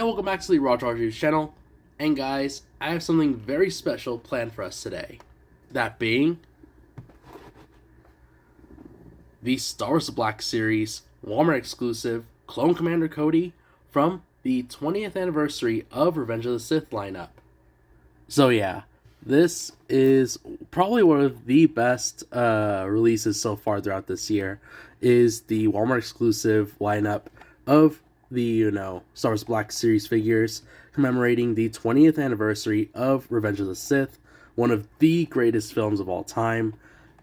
welcome back to the ROTS channel. And guys, I have something very special planned for us today. That being the Star Wars Black Series Walmart exclusive Clone Commander Cody from the 20th anniversary of Revenge of the Sith lineup. So yeah, this is probably one of the best releases so far throughout this year, is the Walmart exclusive lineup of the, Star Wars Black Series figures commemorating the 20th anniversary of Revenge of the Sith, one of the greatest films of all time.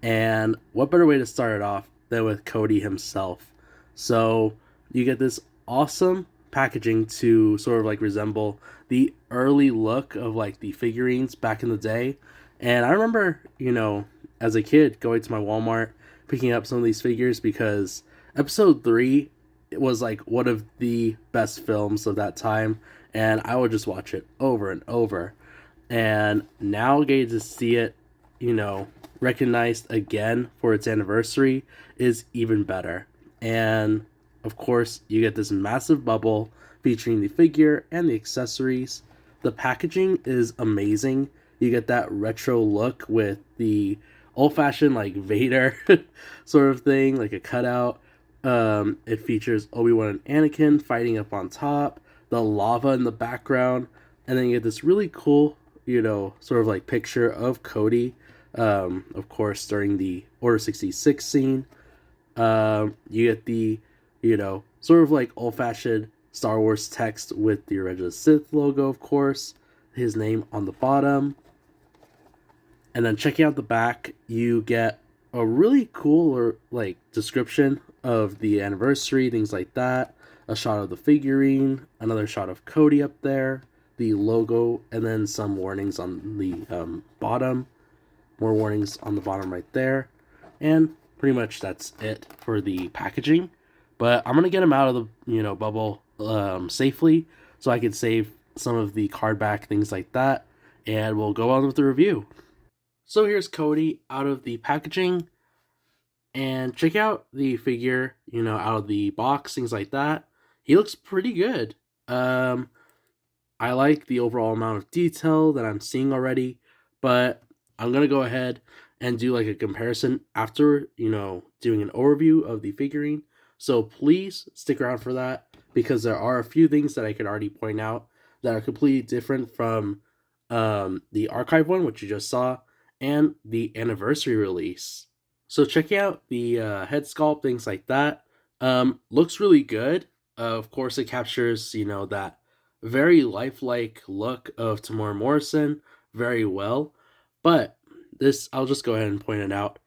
And what better way to start it off than with Cody himself? So you get this awesome packaging to sort of like resemble the early look of like the figurines back in the day. And I remember, as a kid going to my Walmart, picking up some of these figures because episode 3 was like one of the best films of that time, and I would just watch it over and over. And now getting to see it, recognized again for its anniversary is even better. And of course, you get this massive bubble featuring the figure and the accessories. The packaging is amazing. You get that retro look with the old-fashioned like Vader sort of thing, like a cutout. It features Obi-Wan and Anakin fighting up on top, the lava in the background, and then you get this really cool, sort of like picture of Cody, of course, during the Order 66 scene. You get the, sort of like old-fashioned Star Wars text with the Revenge of the Sith logo, of course, his name on the bottom. And then checking out the back, you get a really cool description of the anniversary, things like that. A shot of the figurine, another shot of Cody up there, the logo, and then some warnings on the bottom. More warnings on the bottom right there. And pretty much that's it for the packaging. But I'm going to get them out of the, bubble safely so I can save some of the card back, things like that. And we'll go on with the review. So here's Cody out of the packaging. And check out the figure, out of the box, things like that. He looks pretty good. I like the overall amount of detail that I'm seeing already. But I'm going to go ahead and do like a comparison after, doing an overview of the figurine. So please stick around for that, because there are a few things that I could already point out that are completely different from the archive one, which you just saw, and the anniversary release. So checking out the head sculpt, things like that, looks really good. Of course, it captures, that very lifelike look of Tamora Morrison very well. But this, I'll just go ahead and point it out.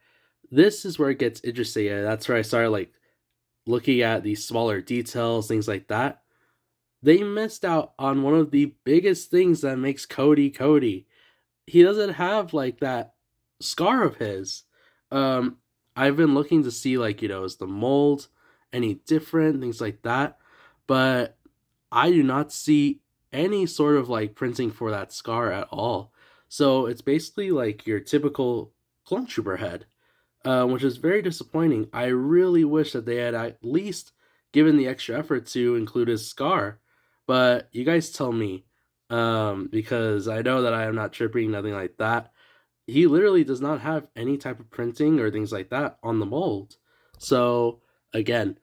This is where it gets interesting. Yeah, that's where I started looking at the smaller details, things like that. They missed out on one of the biggest things that makes Cody Cody. He doesn't have that scar of his. I've been looking to see is the mold any different, things like that, but I do not see any sort of printing for that scar at all. So it's basically your typical clone trooper head, which is very disappointing. I really wish that they had at least given the extra effort to include his scar, but you guys tell me, because I know that I am not tripping, nothing like that. He literally does not have any type of printing or things like that on the mold. So again,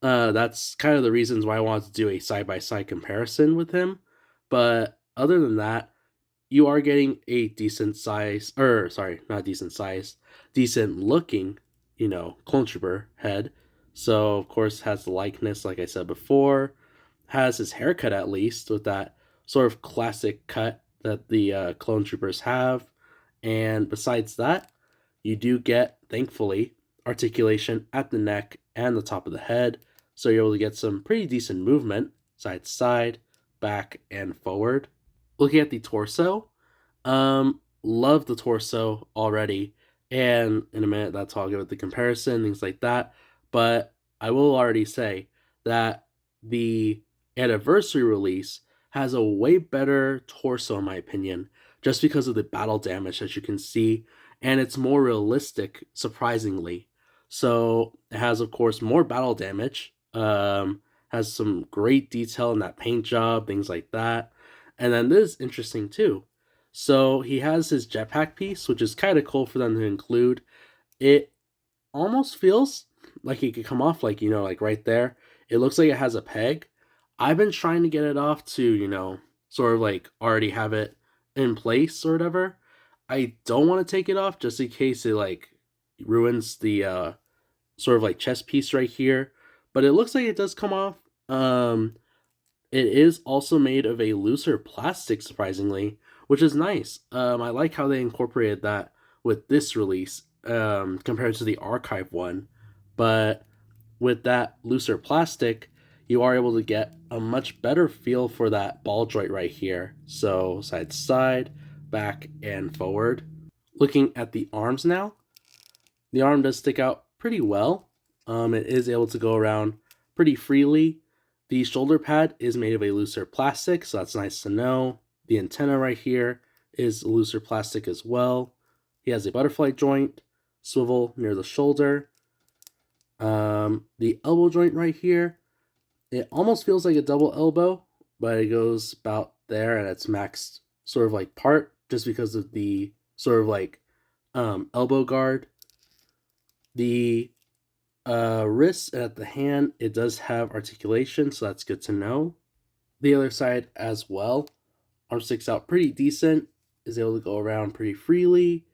that's kind of the reasons why I wanted to do a side-by-side comparison with him. But other than that, you are getting a decent size, or sorry, not decent size, decent looking, clone trooper head. So of course has the likeness, like I said before, has his haircut at least with that sort of classic cut that the clone troopers have. And besides that, you do get, thankfully, articulation at the neck and the top of the head. So you're able to get some pretty decent movement, side to side, back, and forward. Looking at the torso, love the torso already. And in a minute, that's how I'll give it the comparison, things like that. But I will already say that the anniversary release has a way better torso, in my opinion, just because of the battle damage that you can see, and it's more realistic, surprisingly. So it has, of course, more battle damage, has some great detail in that paint job, things like that. And then this is interesting too. So he has his jetpack piece, which is kind of cool for them to include. It almost feels like it could come off, like, like right there. It looks like it has a peg. I've been trying to get it off to, sort of like already have it in place or whatever. I don't want to take it off just in case it like ruins the sort of like chest piece right here. But it looks like it does come off. It is also made of a looser plastic, surprisingly, which is nice. I like how they incorporated that with this release compared to the archive one. But with that looser plastic, you are able to get a much better feel for that ball joint right here. So side to side, back and forward. Looking at the arms now, the arm does stick out pretty well. It is able to go around pretty freely. The shoulder pad is made of a looser plastic, so that's nice to know. The antenna right here is looser plastic as well. He has a butterfly joint, swivel near the shoulder. The elbow joint right here, it almost feels like a double elbow, but it goes about there at its max sort of like part, just because of the sort of like elbow guard. The wrist and at the hand, it does have articulation, so that's good to know. The other side as well, arm sticks out pretty decent, is able to go around pretty freely.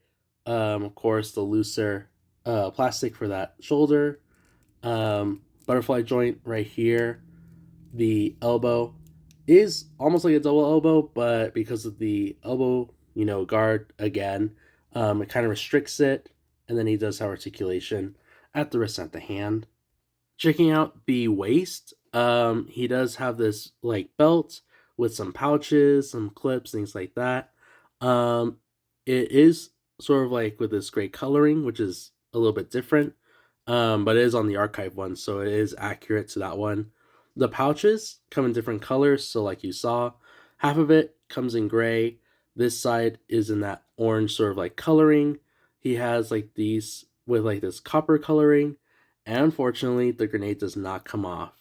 Of course, the looser plastic for that shoulder. Butterfly joint right here. The elbow is almost like a double elbow, but because of the elbow, guard again, it kind of restricts it. And then he does have articulation at the wrist and at the hand. Checking out the waist, he does have this like belt with some pouches, some clips, things like that. It is sort of like with this gray coloring, which is a little bit different, but it is on the archive one, so it is accurate to that one. The pouches come in different colors, so like you saw, half of it comes in gray. This side is in that orange sort of like coloring. He has like these with like this copper coloring, and unfortunately, the grenade does not come off.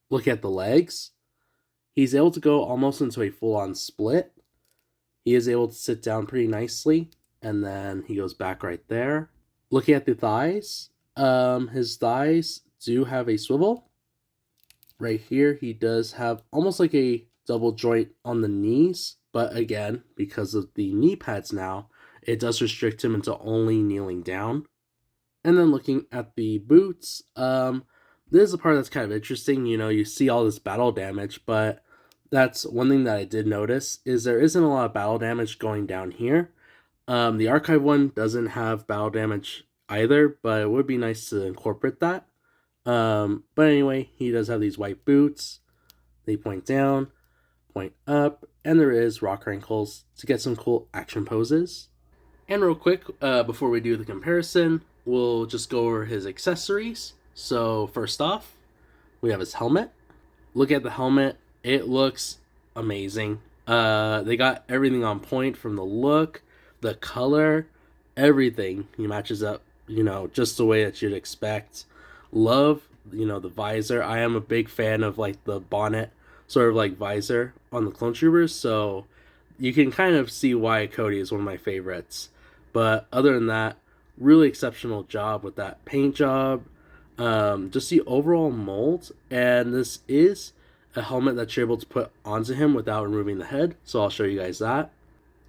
Look at the legs. He's able to go almost into a full-on split. He is able to sit down pretty nicely, and then he goes back right there. Looking at the thighs, his thighs do have a swivel. Right here, he does have almost like a double joint on the knees, but again, because of the knee pads now, it does restrict him into only kneeling down. And then looking at the boots, this is the part that's kind of interesting. You see all this battle damage, but that's one thing that I did notice is there isn't a lot of battle damage going down here. The archive one doesn't have battle damage either, but it would be nice to incorporate that. But anyway, he does have these white boots. They point down, point up, and there is rock ankles to get some cool action poses. And real quick, before we do the comparison, we'll just go over his accessories. So first off, we have his helmet. Look at the helmet. It looks amazing. They got everything on point, from the look, the color, everything. He matches up, just the way that you'd expect. Love, the visor. I am a big fan of like the bonnet sort of like visor on the clone troopers, so you can kind of see why Cody is one of my favorites. But other than that, really exceptional job with that paint job. Just the overall mold, and this is a helmet that you're able to put onto him without removing the head, so I'll show you guys that.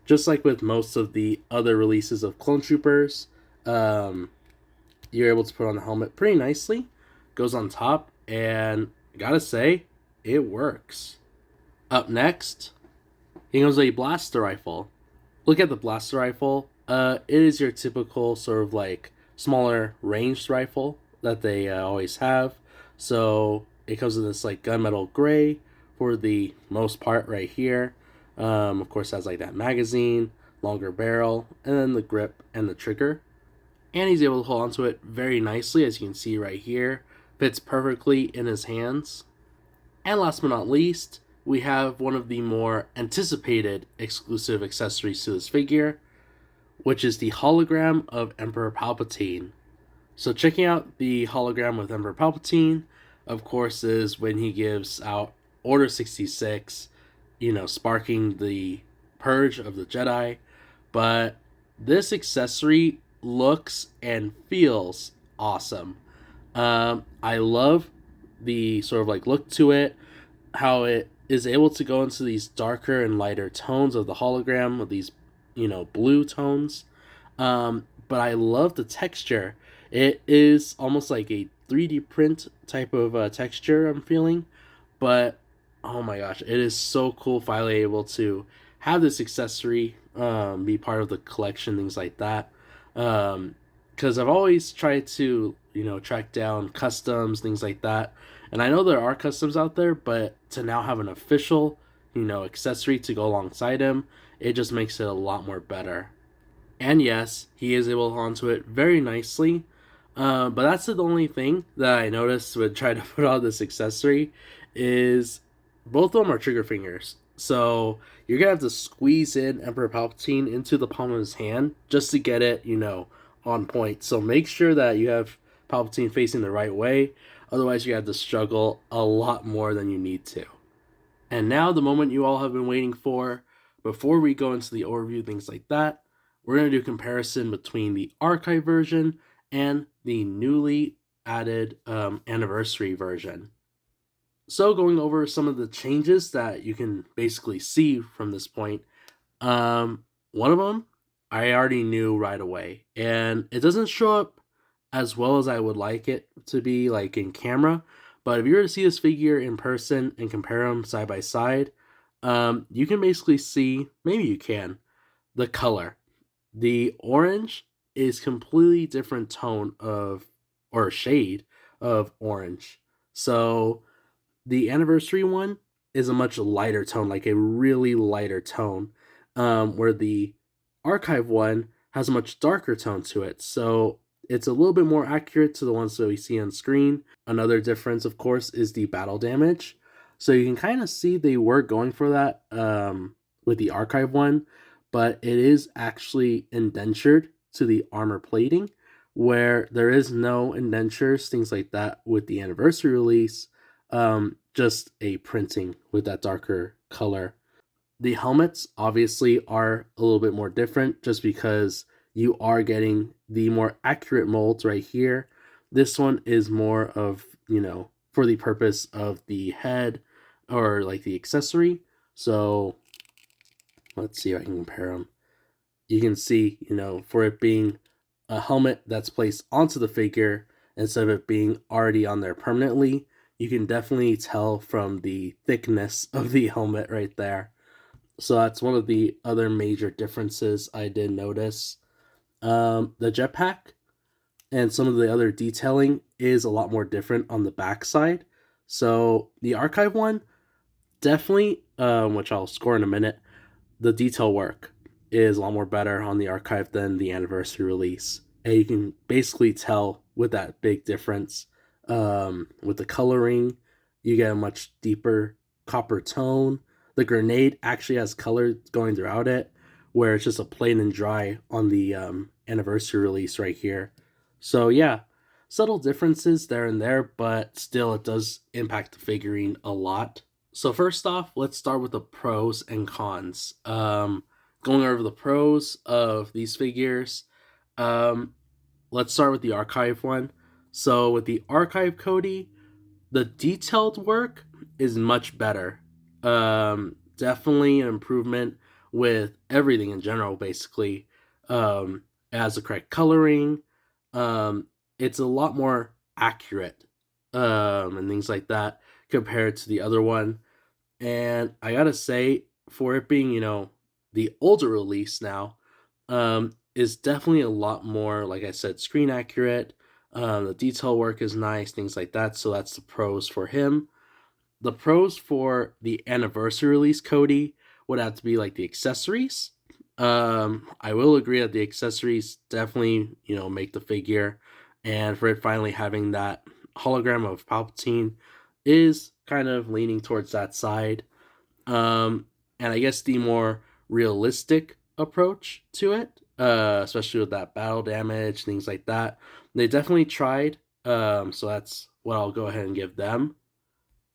Just like with most of the other releases of clone troopers, you're able to put on the helmet pretty nicely. Goes on top, and gotta say, it works. Up next, here goes a blaster rifle. Look at the blaster rifle. It is your typical sort of like smaller ranged rifle that they always have. So it comes in this like gunmetal gray for the most part right here. Of course, has like that magazine, longer barrel, and then the grip and the trigger. And he's able to hold onto it very nicely, as you can see right here. Fits perfectly in his hands. And last but not least, we have one of the more anticipated exclusive accessories to this figure, which is the hologram of Emperor Palpatine. So checking out the hologram with Emperor Palpatine, of course, is when he gives out Order 66, sparking the purge of the Jedi. But this accessory looks and feels awesome. I love the sort of like look to it, how it is able to go into these darker and lighter tones of the hologram with these, blue tones. But I love the texture. It is almost like a 3D print type of texture I'm feeling, but oh my gosh, it is so cool finally able to have this accessory be part of the collection, things like that. Because I've always tried to, track down customs, things like that. And I know there are customs out there, but to now have an official, accessory to go alongside him, it just makes it a lot more better. And yes, he is able to hold onto it very nicely. But that's the only thing that I noticed with trying to put on this accessory is both of them are trigger fingers. So you're gonna have to squeeze in Emperor Palpatine into the palm of his hand just to get it, on point. So make sure that you have Palpatine facing the right way. Otherwise, you have to struggle a lot more than you need to. And now, the moment you all have been waiting for, before we go into the overview, things like that, we're going to do a comparison between the archive version and the newly added anniversary version. So, going over some of the changes that you can basically see from this point, one of them I already knew right away, and it doesn't show up as well as I would like it to be like in camera. But if you were to see this figure in person and compare them side by side, you can basically see, maybe you can, the color. The orange is completely different tone of, or shade of orange. So the anniversary one is a much lighter tone, like a really lighter tone, where the archive one has a much darker tone to it. So it's a little bit more accurate to the ones that we see on screen. Another difference, of course, is the battle damage. So you can kind of see they were going for that with the archive one, but it is actually indentured to the armor plating, where there is no indentures, things like that with the anniversary release. Just a printing with that darker color. The helmets obviously are a little bit more different just because you are getting the more accurate molds right here. This one is more of, for the purpose of the head or like the accessory. So let's see if I can compare them. You can see, for it being a helmet that's placed onto the figure instead of it being already on there permanently, you can definitely tell from the thickness of the helmet right there. So that's one of the other major differences I did notice. The jetpack and some of the other detailing is a lot more different on the backside. So the archive one, definitely, which I'll score in a minute, the detail work is a lot more better on the archive than the anniversary release. And you can basically tell with that big difference. With the coloring, you get a much deeper copper tone. The grenade actually has color going throughout it, where it's just a plain and dry on the anniversary release right here. So yeah, subtle differences there and there, but still it does impact the figurine a lot. So first off, let's start with the pros and cons. Going over the pros of these figures, let's start with the archive one. So with the archive Cody, the detailed work is much better. Definitely an improvement with everything in general, basically. It has the correct coloring. It's a lot more accurate, and things like that compared to the other one. And I gotta say, for it being, the older release now, is definitely a lot more, like I said, screen accurate. The detail work is nice, things like that. So that's the pros for him. The pros for the anniversary release Cody would have to be like the accessories. I will agree that the accessories definitely, make the figure, and for it finally having that hologram of Palpatine is kind of leaning towards that side. And I guess the more realistic approach to it, especially with that battle damage, things like that, they definitely tried So that's what I'll go ahead and give them.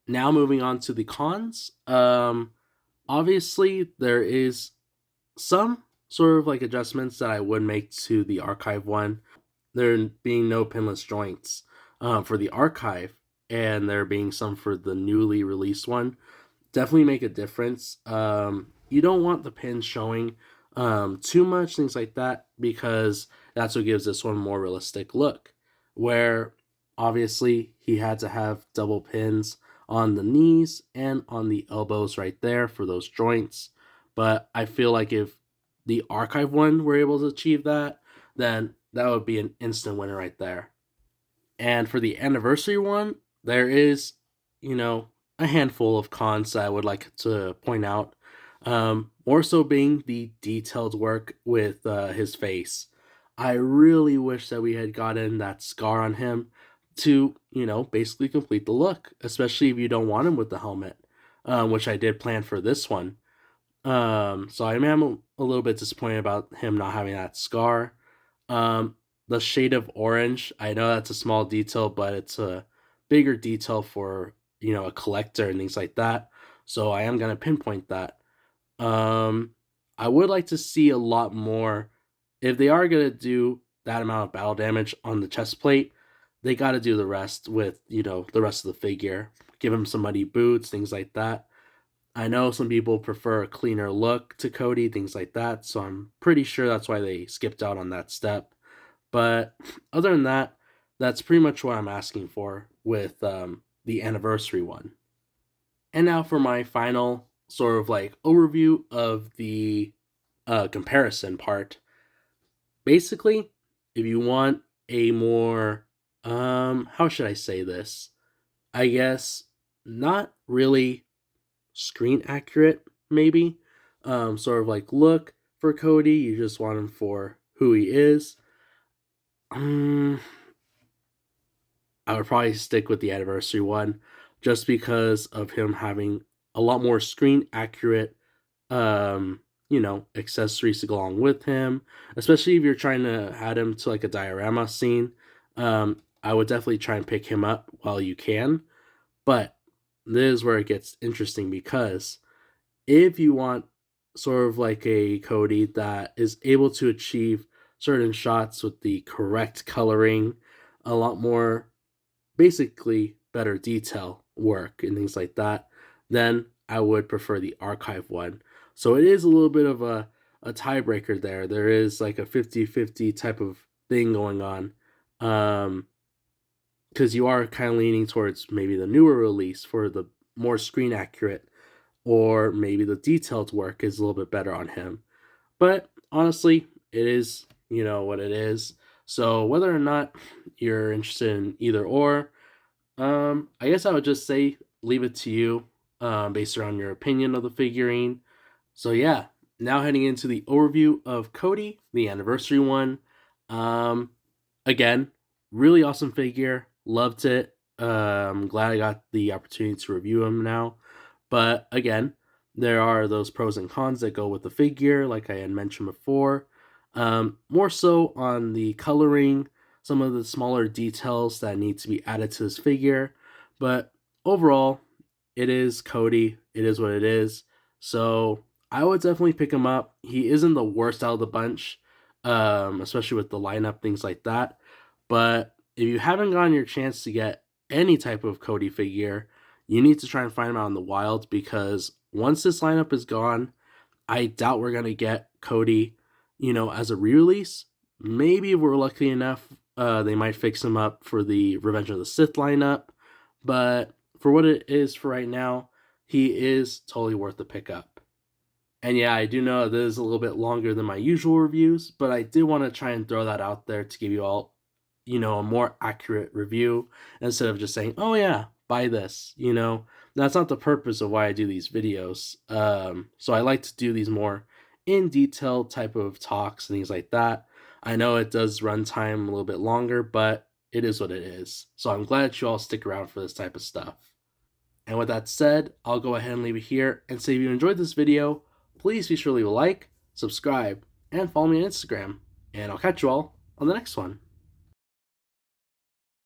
Now moving on to the cons. Obviously there is some sort of like adjustments that I would make to the archive one. There being no pinless joints for the archive, and there being some for the newly released one, definitely make a difference. You don't want the pins showing too much, things like that, because that's what gives this one more realistic look. Where obviously he had to have double pins on the knees and on the elbows right there for those joints. But I feel like if the archive one were able to achieve that, then that would be an instant winner right there. And for the anniversary one, there is, you know, a handful of cons that I would like to point out. More so being the detailed work with his face. I really wish that we had gotten that scar on him to, basically complete the look, especially if you don't want him with the helmet, which I did plan for this one. So I am a little bit disappointed about him not having that scar. The shade of orange, I know that's a small detail, but it's a bigger detail for, a collector and things like that. So I am going to pinpoint that. I would like to see a lot more. If they are going to do that amount of battle damage on the chest plate, they got to do the rest with, the rest of the figure. Give him some muddy boots, things like that. I know some people prefer a cleaner look to Cody, things like that, so I'm pretty sure that's why they skipped out on that step. But other than that, that's pretty much what I'm asking for with the anniversary one. And now for my final sort of like overview of the comparison part. Basically, if you want a more, how should I say this? I guess not really screen accurate, maybe. Sort of like look for Cody. You just want him for who he is. I would probably stick with the anniversary one just because of him having a lot more screen accurate, accessories to go along with him, especially if you're trying to add him to like a diorama scene. I would definitely try and pick him up while you can. But this is where it gets interesting, because if you want sort of like a Cody that is able to achieve certain shots with the correct coloring, a lot more basically better detail work and things like that, then I would prefer the archive one. So it is a little bit of a tiebreaker there. There is like a 50-50 type of thing going on. Because you are kind of leaning towards maybe the newer release for the more screen accurate, or maybe the detailed work is a little bit better on him. But honestly, it is, what it is. So whether or not you're interested in either or, I guess I would just say leave it to you, based around your opinion of the figurine. So yeah, now heading into the overview of Cody, the anniversary one. Again, really awesome figure. Loved it. I'm glad I got the opportunity to review him now. But again, there are those pros and cons that go with the figure, like I had mentioned before. More so on the coloring, some of the smaller details that need to be added to this figure. But overall, it is Cody. It is what it is. So I would definitely pick him up. He isn't the worst out of the bunch, especially with the lineup, things like that. But if you haven't gotten your chance to get any type of Cody figure, you need to try and find him out in the wild, because once this lineup is gone, I doubt we're going to get Cody, as a re-release. Maybe if we're lucky enough, they might fix him up for the Revenge of the Sith lineup. But for what it is for right now, he is totally worth the pickup. And yeah, I do know this is a little bit longer than my usual reviews, but I did want to try and throw that out there to give you all, a more accurate review, instead of just saying, oh yeah, buy this. That's not the purpose of why I do these videos. So I like to do these more in detail type of talks and things like that. I know it does run time a little bit longer, but it is what it is. So I'm glad that you all stick around for this type of stuff. And with that said, I'll go ahead and leave it here and say, if you enjoyed this video, please be sure to leave a like, subscribe, and follow me on Instagram. And I'll catch you all on the next one.